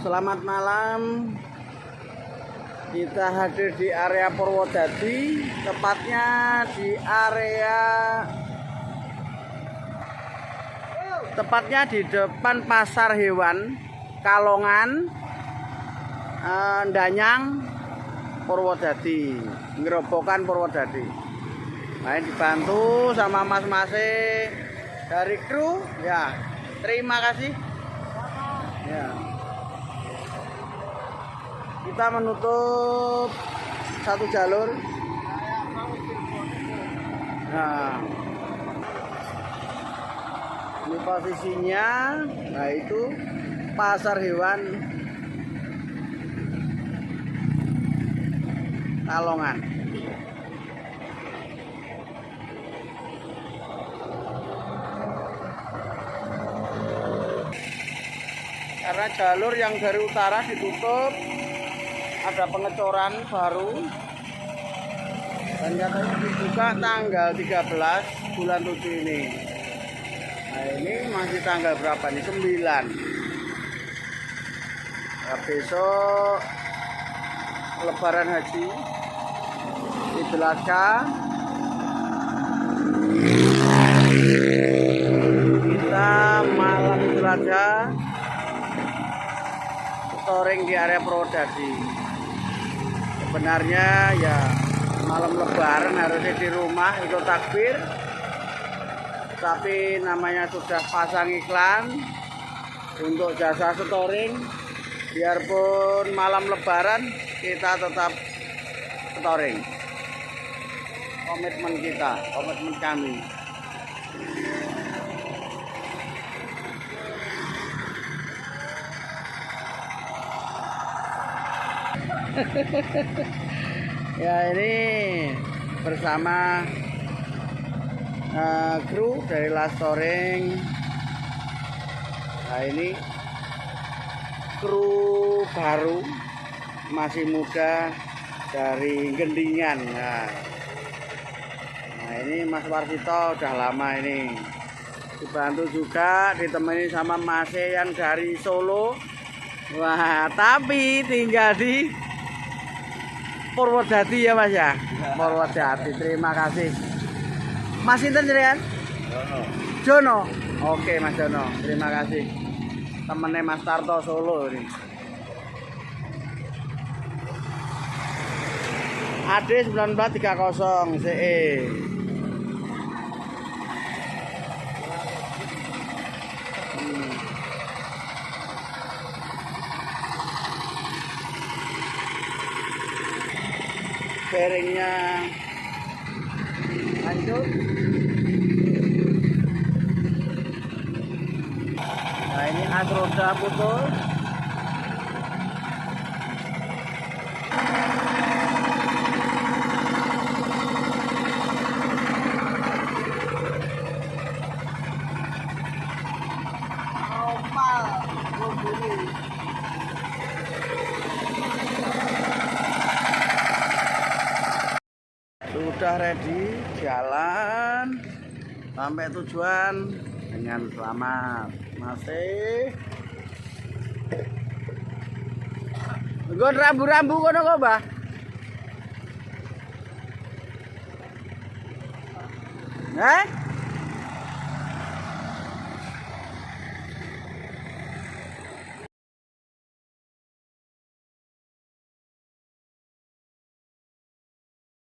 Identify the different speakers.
Speaker 1: Selamat malam. Kita hadir di area Purwodadi, tepatnya di depan pasar hewan Kalongan, Danyang, Purwodadi, Ngerobokan Purwodadi. Nah, dibantu sama mas-masnya dari kru, ya. Terima kasih. Ya. Kita menutup satu jalur. Nah, ini posisinya, nah itu pasar hewan Kalongan. Karena jalur yang dari utara ditutup, ada pengecoran baru, dan katanya dibuka tanggal 13 bulan 7 ini. Nah, ini masih tanggal berapa nih? 9. Nah, besok Lebaran Haji, Idul Adha. Kita malam Idul Adha touring di area Purwodadi. Sebenarnya ya malam Lebaran harusnya di rumah ikut takbir, tapi namanya sudah pasang iklan untuk jasa storing. Biarpun malam Lebaran kita tetap storing. Komitmen kita, komitmen kami. Ya, ini bersama kru dari Lastoring. Nah, ini kru baru, masih muda dari Gendingan. Nah, ini Mas Warsito udah lama ini. Dibantu juga, ditemani sama Mas yang dari Solo. Wah, tapi tinggal di Purwodadi ya Mas ya? Purwodadi, terima kasih. Mas Inten jenengan? Jono. Oke Mas Jono, terima kasih. Temennya Mas Tarto Solo ini. AD 1930 CE. Bearingnya hancur. Nah, ini as roda putus. Sudah ready jalan sampai tujuan dengan selamat. Masih nggon rambu-rambu kono kok, Mbah? Eh?